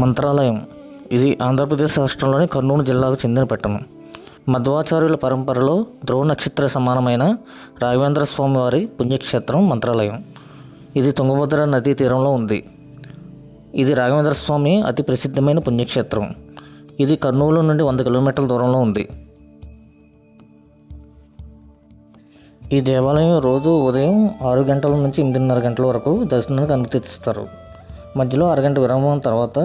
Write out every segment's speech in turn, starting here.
మంత్రాలయం ఇది ఆంధ్రప్రదేశ్ రాష్ట్రంలోని కర్నూలు జిల్లాకు చెందిన పట్టణం. మధ్వాచార్యుల పరంపరలో ధ్రువ నక్షత్ర సమానమైన రాఘవేంద్ర స్వామి వారి పుణ్యక్షేత్రం మంత్రాలయం. ఇది తుంగభద్ర నదీ తీరంలో ఉంది. ఇది రాఘవేంద్ర స్వామి అతి ప్రసిద్ధమైన పుణ్యక్షేత్రం. ఇది కర్నూలు నుండి 100 కిలోమీటర్ల దూరంలో ఉంది. ఈ దేవాలయం రోజు ఉదయం 6 గంటల నుంచి 8:30 గంటల వరకు దర్శనానికి అనుమతిస్తారు. మధ్యలో అరగంట విరామం తర్వాత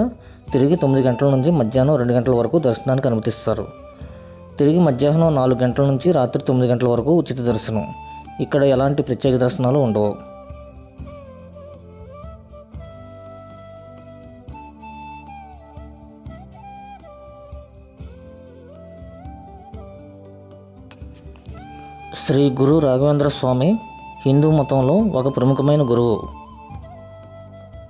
తిరిగి 9 గంటల నుంచి మధ్యాహ్నం 2 గంటల వరకు దర్శనానికి అనుమతిస్తారు. తిరిగి మధ్యాహ్నం 4 గంటల నుంచి రాత్రి 9 గంటల వరకు ఉచిత దర్శనం. ఇక్కడ ఎలాంటి ప్రత్యేక దర్శనాలు ఉండవు. శ్రీ గురు రాఘవేంద్ర స్వామి హిందూ మతంలో ఒక ప్రముఖమైన గురువు.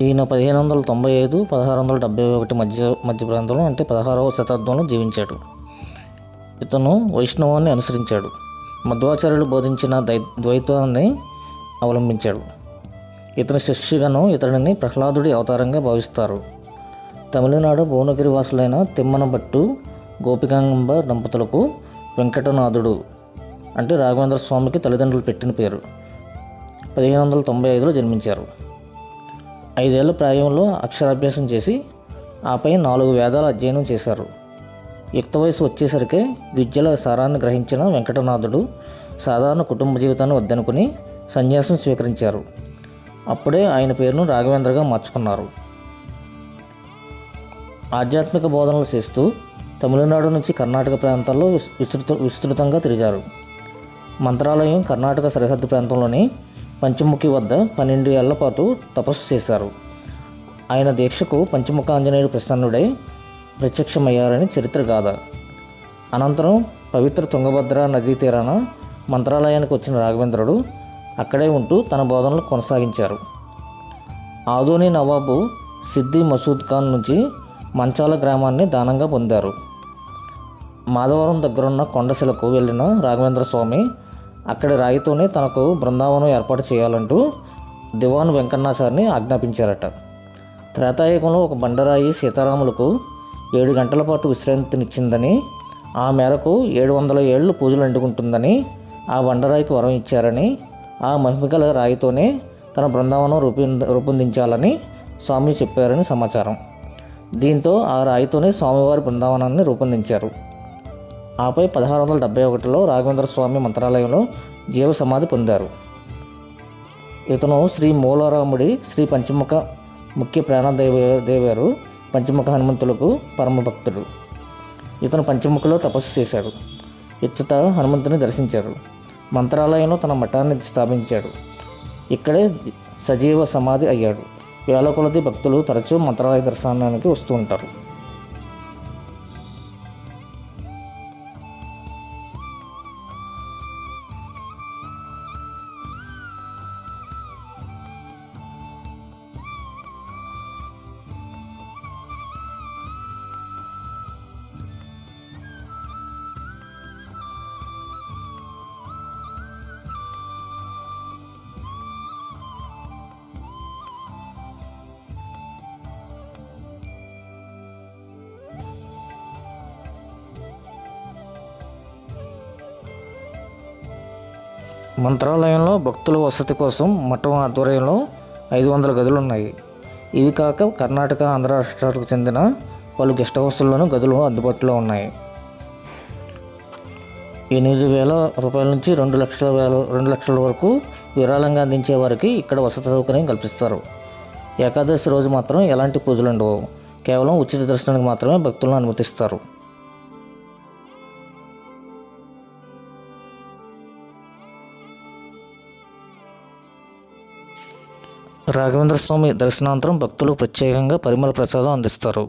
ఈయన 1595-1671 మధ్య ప్రాంతంలో అంటే 16వ శతాబ్దంలో జీవించాడు. ఇతను వైష్ణవాన్ని అనుసరించాడు. మధ్వాచార్యులు బోధించిన ద్వైతాన్ని అవలంబించాడు. ఇతని శిష్యుగణం ఇతడిని ప్రహ్లాదుడి అవతారంగా భావిస్తారు. తమిళనాడు భువనగిరి వాసులైన తిమ్మనబట్టు గోపికాంబ దంపతులకు వెంకటనాథుడు అంటే రాఘవేంద్ర స్వామికి తల్లిదండ్రులు పెట్టిన పేరు. 1595లో జన్మించారు. 5 ఏళ్ల ప్రాయంలో అక్షరాభ్యాసం చేసి ఆపై 4 వేదాల అధ్యయనం చేశారు. యుక్త వయసు వచ్చేసరికి విద్యల సారాన్ని గ్రహించిన వెంకటనాథుడు సాధారణ కుటుంబ జీవితాన్ని వద్దనుకుని సన్యాసం స్వీకరించారు. అప్పుడే ఆయన పేరును రాఘవేంద్రగా మార్చుకున్నారు. ఆధ్యాత్మిక బోధనలు చేస్తూ తమిళనాడు నుంచి కర్ణాటక ప్రాంతాల్లో విస్తృతంగా తిరిగారు. మంత్రాలయం కర్ణాటక సరిహద్దు ప్రాంతంలోని పంచముఖి వద్ద 12 ఏళ్ల పాటు తపస్సు చేశారు. ఆయన దీక్షకు పంచముఖ ఆంజనేయుడు ప్రసన్నుడై ప్రత్యక్షమయ్యారని చరిత్ర గాథ. అనంతరం పవిత్ర తుంగభద్ర నదీ తీరాన మంత్రాలయానికి వచ్చిన రాఘవేంద్రుడు అక్కడే ఉంటూ తన బోధనలు కొనసాగించారు. ఆదోని నవాబు సిద్ది మసూద్ ఖాన్ నుంచి మంచాల గ్రామాన్ని దానంగా పొందారు. మాధవరం దగ్గరున్న కొండశిలకు వెళ్ళిన రాఘవేంద్ర స్వామి అక్కడి రాయితోనే తనకు బృందావనం ఏర్పాటు చేయాలంటూ దివాన్ వెంకన్నాచారిని ఆజ్ఞాపించారట. త్రేతాయుగంలో ఒక బండరాయి సీతారాములకు 7 గంటల పాటు విశ్రాంతినిచ్చిందని, ఆ మేరకు 700 ఏళ్ళు పూజలు అంటుకుంటుందని ఆ బండరాయికి వరం ఇచ్చారని, ఆ మహిమగల రాయితోనే తన బృందావనం రూపొందించాలని స్వామి చెప్పారని సమాచారం. దీంతో ఆ రాయితోనే స్వామివారి బృందావనాన్ని రూపొందించారు. ఆపై 1671లో రాఘవేంద్ర స్వామి మంత్రాలయంలో జీవ సమాధి పొందారు. ఇతను శ్రీ మూలరాముడి శ్రీ పంచముఖ ముఖ్య ప్రాణదేవారు పంచముఖ హనుమంతులకు పరమభక్తుడు. ఇతను పంచముఖలో తపస్సు చేశాడు. ఇచ్చట హనుమంతుని దర్శించారు. మంత్రాలయంలో తన మఠాన్ని స్థాపించాడు. ఇక్కడే సజీవ సమాధి అయ్యాడు. వేల కొలది భక్తులు తరచూ మంత్రాలయ దర్శనానికి వస్తూ ఉంటారు. మంత్రాలయంలో భక్తుల వసతి కోసం మఠం ఆధ్వర్యంలో 500 గదులు ఉన్నాయి. ఇవి కాక కర్ణాటక, ఆంధ్ర రాష్ట్రాలకు చెందిన పలు గెస్ట్ హౌస్ల్లోనూ గదులు అందుబాటులో ఉన్నాయి. 8,000 రూపాయల నుంచి 2 లక్షల వరకు విరాళంగా అందించే వారికి ఇక్కడ వసతి సౌకర్యం కల్పిస్తారు. ఏకాదశి రోజు మాత్రం ఎలాంటి పూజలు ఉండవు. కేవలం ఉచిత దర్శనానికి మాత్రమే భక్తులను అనుమతిస్తారు. రాఘవేంద్ర స్వామి దర్శనానంతరం భక్తులకు ప్రత్యేకంగా పరిమళ ప్రసాదం అందిస్తారు.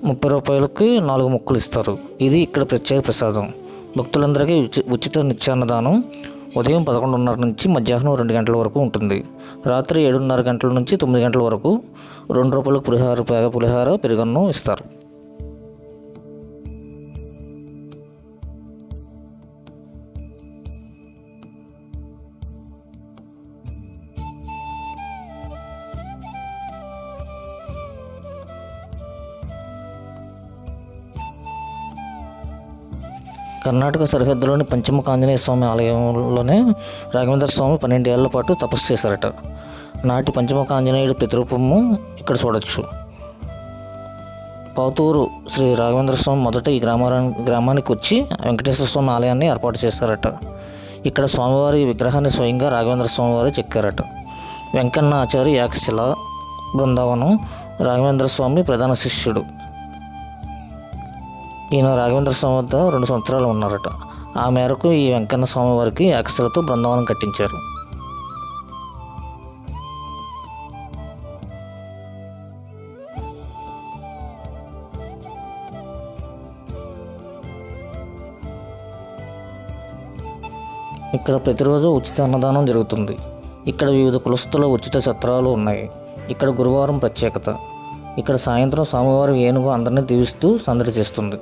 30 రూపాయలకి 4 ముక్కలు ఇస్తారు. ఇది ఇక్కడ ప్రత్యేక ప్రసాదం. భక్తులందరికీ ఉచిత నిత్యాన్నదానం ఉదయం 11:30 నుంచి మధ్యాహ్నం 2 గంటల వరకు ఉంటుంది. రాత్రి 7:30 గంటల నుంచి 9 గంటల వరకు 2 రూపాయలకు పులిహార పెరుగన్నం ఇస్తారు. కర్ణాటక సరిహద్దులోని పంచముఖ ఆంజనేయ స్వామి ఆలయంలోనే రాఘవేంద్ర స్వామి 12 ఏళ్ల పాటు తపస్సు చేశారట. నాటి పంచముఖ ఆంజనేయుడి ప్రతిరూపము ఇక్కడ చూడొచ్చు. పాతూరు శ్రీ రాఘవేంద్ర స్వామి మొదట ఈ గ్రామానికి వచ్చి వెంకటేశ్వర స్వామి ఆలయాన్ని ఏర్పాటు చేశారట. ఇక్కడ స్వామివారి విగ్రహాన్ని స్వయంగా రాఘవేంద్ర స్వామి వారు చెక్కారట. వెంకన్న ఆచారి ఏకశిల బృందావనం రాఘవేంద్ర స్వామి ప్రధాన శిష్యుడు. ఈయన రాఘవేంద్ర స్వామి వద్ద 2 సంవత్సరాలు ఉన్నారట. ఆ మేరకు ఈ వెంకన్న స్వామి వారికి ఏకశిలతో బృందావనం కట్టించారు. ఇక్కడ ప్రతిరోజు ఉచిత అన్నదానం జరుగుతుంది. ఇక్కడ వివిధ కులస్తుల ఉచిత సత్రాలు ఉన్నాయి. ఇక్కడ గురువారం ప్రత్యేకత. ఇక్కడ సాయంత్రం స్వామివారి ఏనుగు అందరినీ దీవిస్తూ సందడి చేస్తుంది.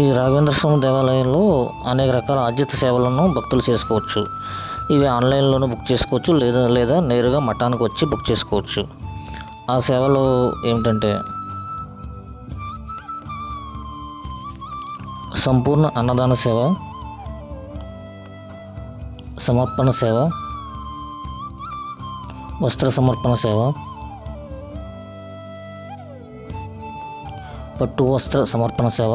ఈ రాఘవేంద్ర స్వామి దేవాలయంలో అనేక రకాల ఆర్జిత సేవలను భక్తులు చేసుకోవచ్చు. ఇవి ఆన్లైన్లోనూ బుక్ చేసుకోవచ్చు, లేదా నేరుగా మఠానికి వచ్చి బుక్ చేసుకోవచ్చు. ఆ సేవలు ఏమిటంటే సంపూర్ణ అన్నదాన సేవ, సమర్పణ సేవ, వస్త్ర సమర్పణ సేవ, పట్టు వస్త్ర సమర్పణ సేవ,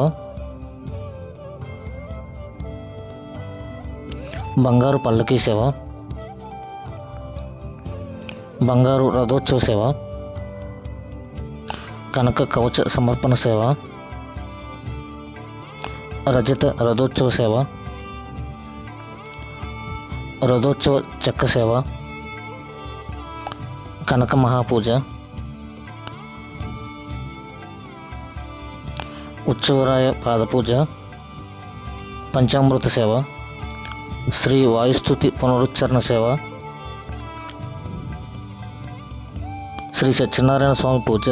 బంగారు పల్లకీ సేవ, బంగారు రథోత్సవ సేవ, కనక కవచ సమర్పణ సేవ, రజత రథోత్సవ సేవ, రథోత్సవ చెక్క సేవ, కనక మహాపూజ, ఉత్సవరాయ పాదపూజ, పంచామృత సేవ, శ్రీ వాయుస్తుతి పునరుచ్చరణ సేవ, శ్రీ సత్యనారాయణ స్వామి పూజ,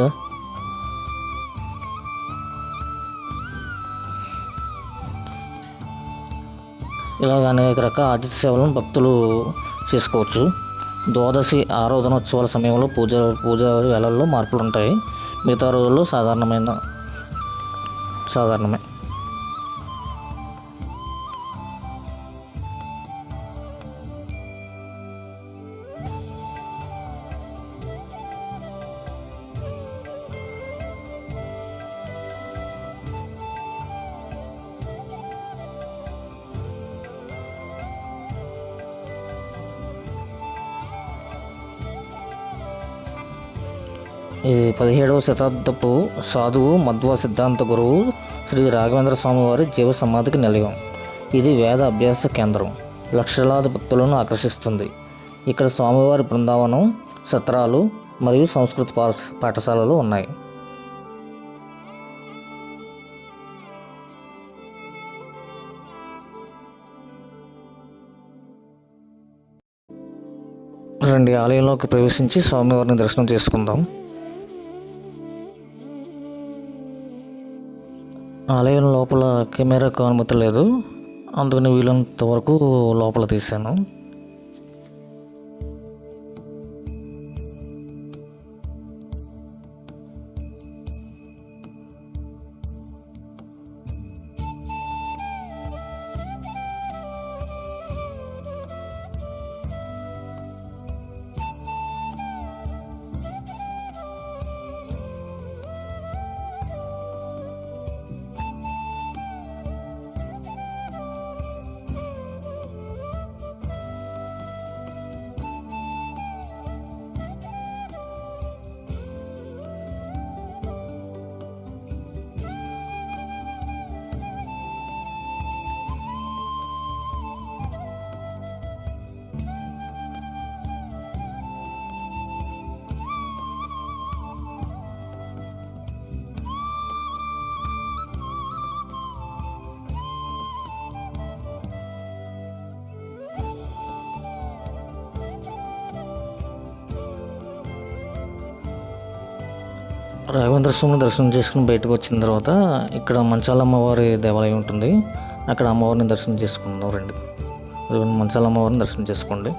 ఇలాగ అనేక రకాల ఆర్జిత సేవలను భక్తులు చేసుకోవచ్చు. ద్వాదశి ఆరాధనోత్సవాల సమయంలో పూజ వేళల్లో మార్పులు ఉంటాయి. మిగతా రోజుల్లో సాధారణమే. ఇది 17వ శతాబ్దపు సాధువు మధ్వ సిద్ధాంత గురువు శ్రీ రాఘవేంద్ర స్వామి వారి జీవ సమాధికి నిలయం. ఇది వేద అభ్యాస కేంద్రం. లక్షలాది భక్తులను ఆకర్షిస్తుంది. ఇక్కడ స్వామివారి బృందావనం, సత్రాలు మరియు సంస్కృత పాఠశాలలు ఉన్నాయి. రండి, ఆలయంలోకి ప్రవేశించి స్వామివారిని దర్శనం చేసుకుందాం. ఆలయం లోపల కెమెరాకు అనుమతి లేదు, అందుకని వీలైనంత వరకు లోపల తీశాను. రాఘవేంద్ర స్వామిని దర్శనం చేసుకుని బయటకు వచ్చిన తర్వాత ఇక్కడ మంచాల అమ్మవారి దేవాలయం ఉంటుంది. అక్కడ అమ్మవారిని దర్శనం చేసుకుందాం రండి. మంచాల అమ్మవారిని దర్శనం చేసుకోండి.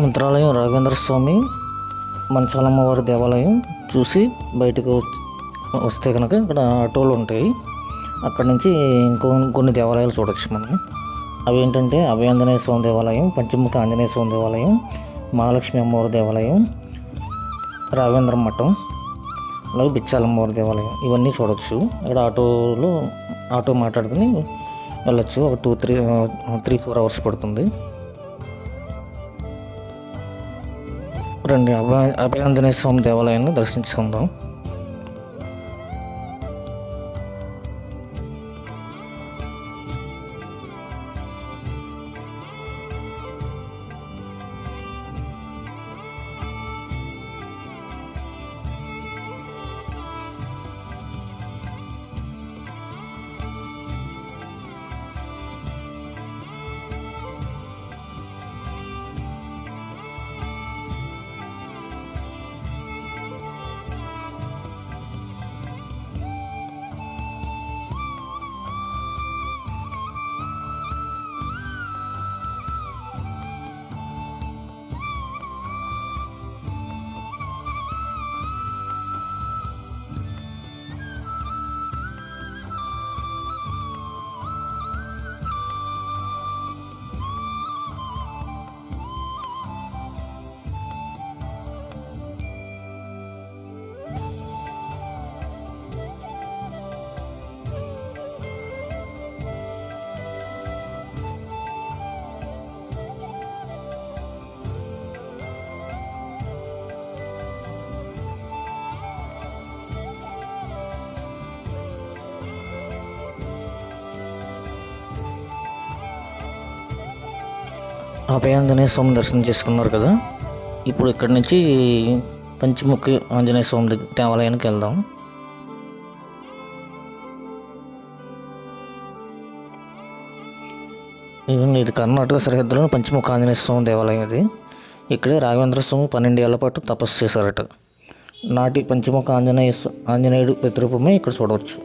మంత్రాలయం రాఘవేంద్ర స్వామి మంచాలమ్మవారి దేవాలయం చూసి బయటకు వస్తే కనుక ఇక్కడ ఆటోలు ఉంటాయి. అక్కడి నుంచి కొన్ని దేవాలయాలు చూడవచ్చు మనం. అవి ఏంటంటే అభయాంజనేయ స్వామి దేవాలయం, పంచముఖ ఆంజనేయ స్వామి దేవాలయం, మహాలక్ష్మి అమ్మవారి దేవాలయం, రాఘవేంద్ర మఠం, అలాగే బిచ్చాలమ్మవారి దేవాలయం. ఇవన్నీ చూడవచ్చు. ఇక్కడ ఆటో మాట్లాడుకుని వెళ్ళచ్చు. ఒక 3-4 అవర్స్ పడుతుంది. రండి, అభయాంజనేయ స్వామి దేవాలయాన్ని దర్శించుకుందాం. అభయాంజనేయ స్వామి దర్శనం చేసుకున్నారు కదా. ఇప్పుడు ఇక్కడి నుంచి పంచముఖి ఆంజనేయ స్వామి దేవాలయానికి వెళ్దాం. ఇది కర్ణాటక సరిహద్దులో పంచముఖ ఆంజనేయ స్వామి దేవాలయం. ఇది ఇక్కడే రాఘవేంద్ర స్వామి 12 ఏళ్ల పాటు తపస్సు చేశారట. నాటి పంచముఖ ఆంజనేయుడు ప్రతిరూపమే ఇక్కడ చూడవచ్చు.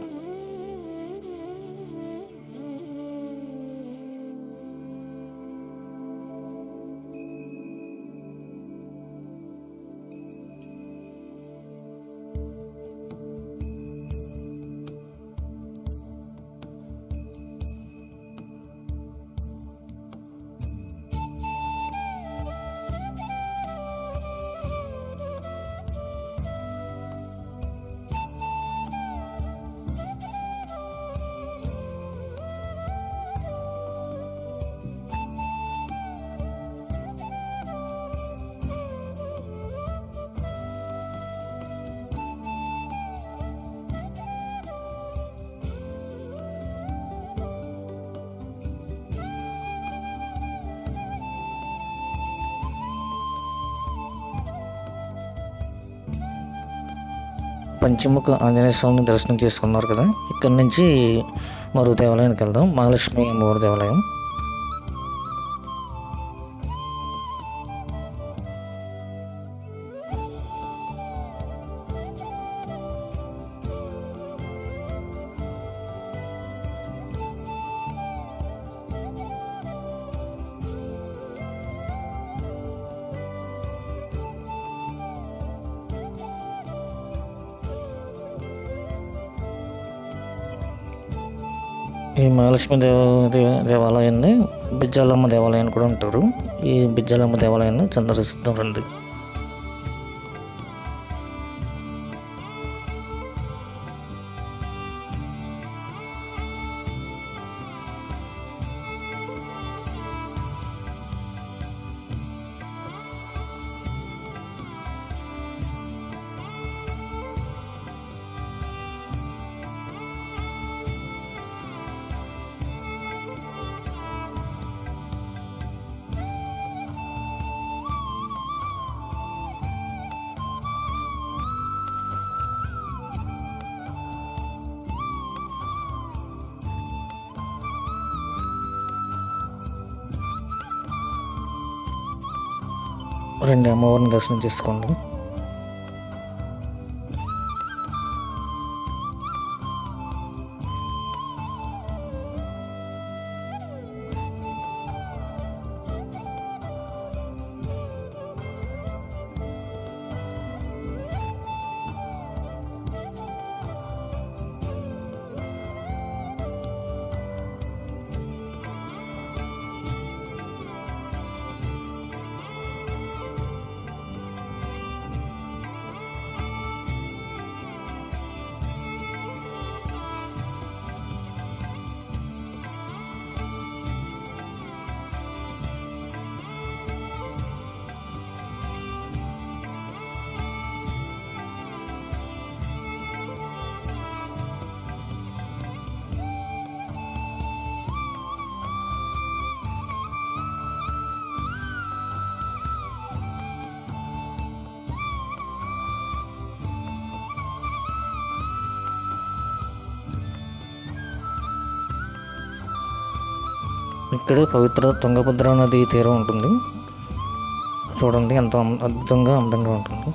పంచముఖ ఆంజనేయ స్వామిని దర్శనం చేసుకున్నారు కదా. ఇక్కడి నుంచి మరో దేవాలయానికి వెళ్దాం, మహాలక్ష్మి అమ్మవారి దేవాలయం. ఈ మహాలక్ష్మి దేవాలయాన్ని బిజ్జాలమ్మ దేవాలయాన్ని కూడా అంటారు. ఈ బిజ్జాలమ్మ దేవాలయాన్ని సందర్శిస్తాం రండి. రండి, అమ్మవారిని దర్శనం చేసుకోండి. ఇక్కడే పవిత్ర తుంగభద్ర నది తీరం ఉంటుంది. చూడండి ఎంత అద్భుతంగా అందంగా ఉంటుంది.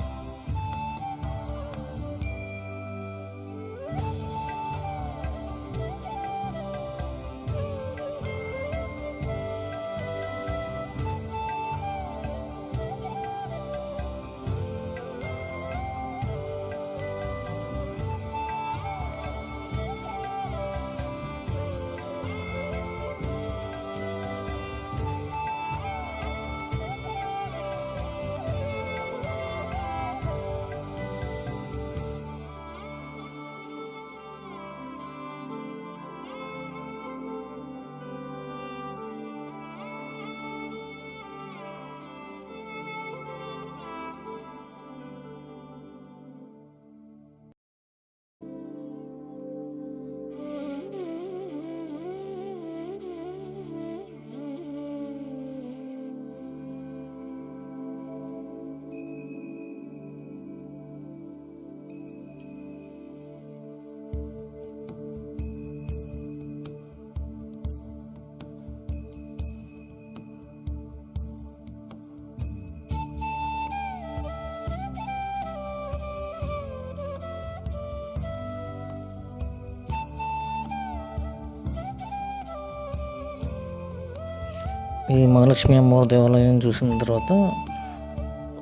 ఈ మహాలక్ష్మి అమ్మవారి దేవాలయం చూసిన తర్వాత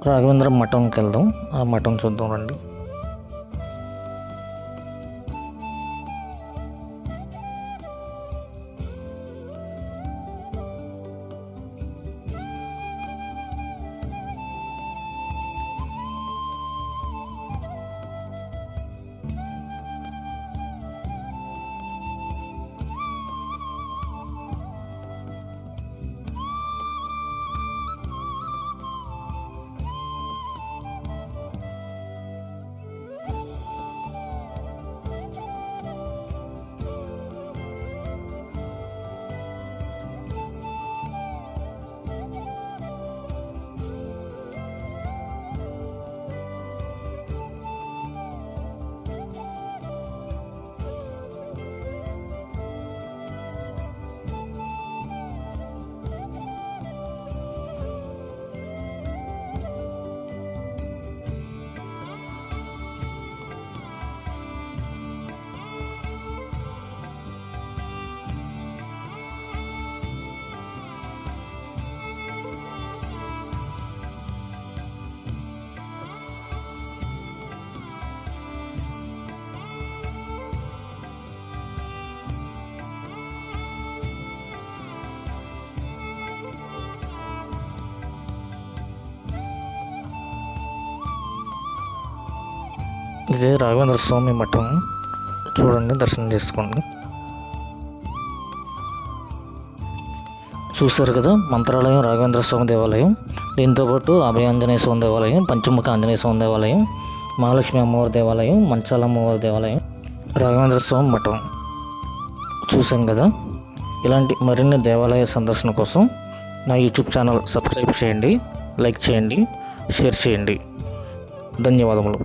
రాఘవేంద్ర మఠంకి వెళ్దాం. ఆ మఠం చూద్దాం రండి. ఇదే రాఘవేంద్ర స్వామి మఠం. చూడండి, దర్శనం చేసుకోండి. చూశారు కదా, మంత్రాలయం, రాఘవేంద్ర స్వామి దేవాలయం, దీంతోపాటు అభయ ఆంజనేయ స్వామి దేవాలయం, పంచముఖ ఆంజనేయ స్వామి దేవాలయం, మహాలక్ష్మి అమ్మవారి దేవాలయం, మంచాల అమ్మవారి దేవాలయం, రాఘవేంద్ర స్వామి మఠం చూసాం కదా. ఇలాంటి మరిన్ని దేవాలయ సందర్శన కోసం నా యూట్యూబ్ ఛానల్ సబ్స్క్రైబ్ చేయండి, లైక్ చేయండి, షేర్ చేయండి. ధన్యవాదములు.